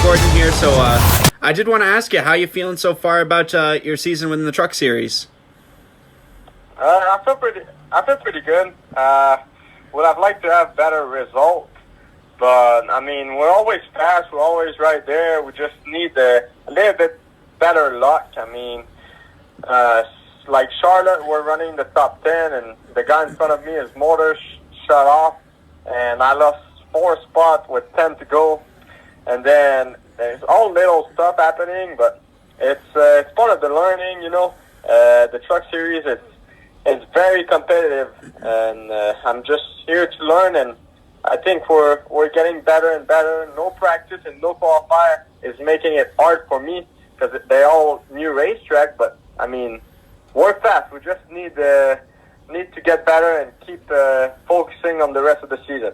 Gordon here. So I did want to ask you, how you feeling so far about your season within the Truck Series? I feel pretty good. Would have liked to have better results, but I mean, we're always fast. We're always right there. We just need a little bit better luck. I mean, like Charlotte, we're running the top 10, and the guy in front of me, his motor shut off, and I lost 4 spots with 10 to go. And then there's all little stuff happening, but it's part of the learning, you know. The Truck Series, it's very competitive, and I'm just here to learn, and I think we're getting better and better. No practice and no qualifier is making it hard for me because they're all new racetrack, but I mean, we're fast. We just need to get better and keep focusing on the rest of the season.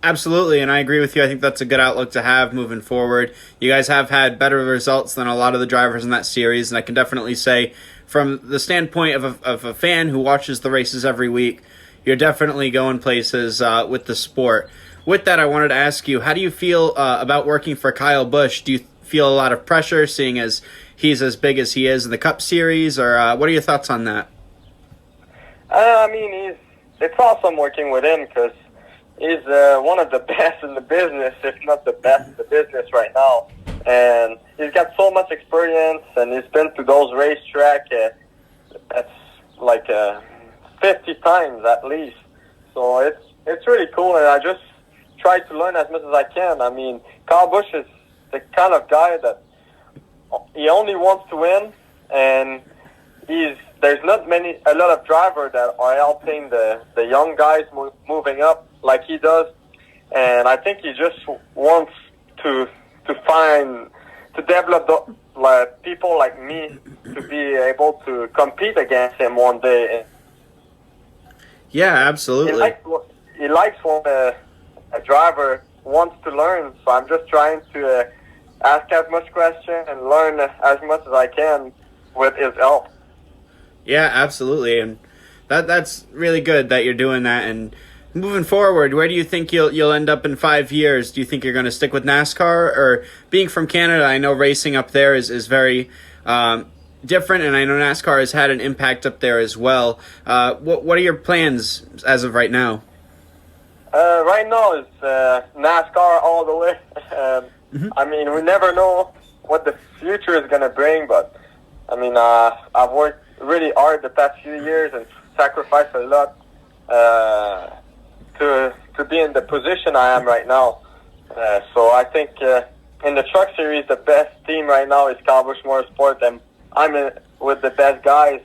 Absolutely, and I agree with you. I think that's a good outlook to have moving forward. You guys have had better results than a lot of the drivers in that series, and I can definitely say, from the standpoint of a fan who watches the races every week, you're definitely going places with the sport. With that, I wanted to ask you, how do you feel about working for Kyle Busch? Do you feel a lot of pressure, seeing as he's as big as he is in the Cup Series, or what are your thoughts on that? I mean, it's awesome working with him because he's one of the best in the business, if not the best in the business right now. And he's got so much experience, and he's been to those racetracks. That's like 50 times at least. So it's really cool, and I just try to learn as much as I can. I mean, Kyle Busch is the kind of guy that he only wants to win, and there's not a lot of drivers that are helping the young guys moving up like he does, and I think he just wants to develop people like me to be able to compete against him one day. Yeah, absolutely. He likes when a driver wants to learn, so I'm just trying to ask as much questions and learn as much as I can with his help. Yeah, absolutely, and that's really good that you're doing that. And moving forward, where do you think you'll end up in 5 years? Do you think you're going to stick with NASCAR, or being from Canada, I know racing up there is very different, and I know NASCAR has had an impact up there as well. What are your plans as of right now? Right now it's NASCAR all the way. I mean, we never know what the future is going to bring, but I mean, I've worked really hard the past few years and sacrificed a lot to be in the position I am right now. So I think in the Truck Series, the best team right now is Kyle Busch Motorsport, and I'm with the best guys.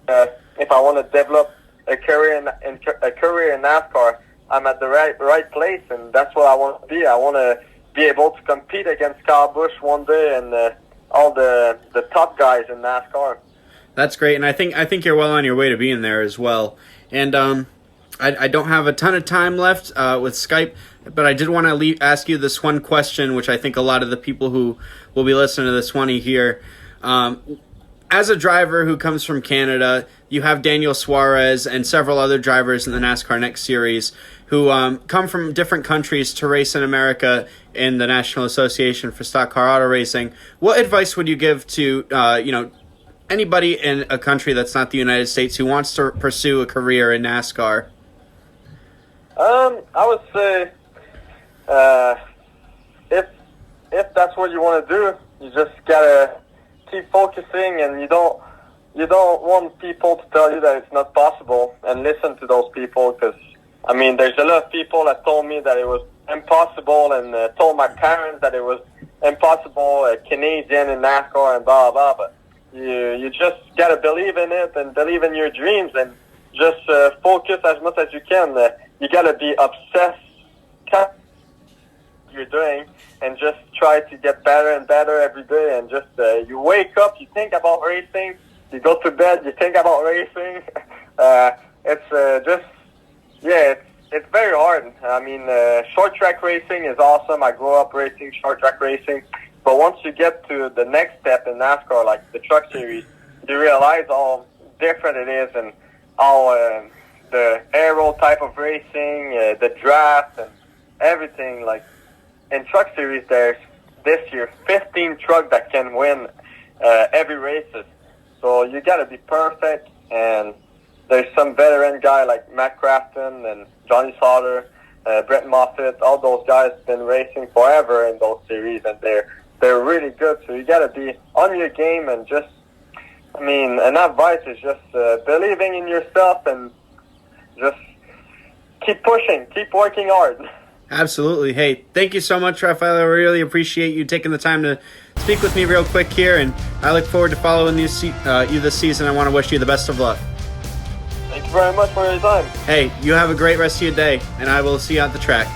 If I want to develop a career in NASCAR, I'm at the right place, and that's what I want to be. I want to be able to compete against Kyle Busch one day and all the top guys in NASCAR. That's great, and I think you're well on your way to being there as well. And I don't have a ton of time left with Skype, but I did want to ask you this one question, which I think a lot of the people who will be listening to this want to hear. As a driver who comes from Canada, you have Daniel Suarez and several other drivers in the NASCAR Next Series who come from different countries to race in America in the National Association for Stock Car Auto Racing. What advice would you give to anybody in a country that's not the United States who wants to pursue a career in NASCAR? I would say if that's what you want to do, you just gotta keep focusing, and you don't want people to tell you that it's not possible, and listen to those people, because I mean, there's a lot of people that told me that it was impossible, and told my parents that it was impossible, a Canadian in NASCAR and blah blah. But you just gotta believe in it and believe in your dreams, and just focus as much as you can. You gotta be obsessed you're doing, and just try to get better and better every day. And just you wake up, you think about racing. You go to bed, you think about racing. It's very hard. I mean, short track racing is awesome. I grew up racing short track racing, but once you get to the next step in NASCAR, like the Truck Series, you realize how different it is, and how the aero type of racing, the draft, and everything. Like in Truck Series, there's this year 15 trucks that can win every races. So you got to be perfect. And there's some veteran guy like Matt Crafton and Johnny Sauter, Brett Moffitt. All those guys been racing forever in those series, and they're really good. So you got to be on your game and just, I mean, an advice is just believing in yourself and just keep pushing, keep working hard. Absolutely. Hey, thank you so much, Raphael. I really appreciate you taking the time to speak with me real quick here, and I look forward to following you this season. I want to wish you the best of luck. Thank you very much for your time. Hey, you have a great rest of your day, and I will see you at the track.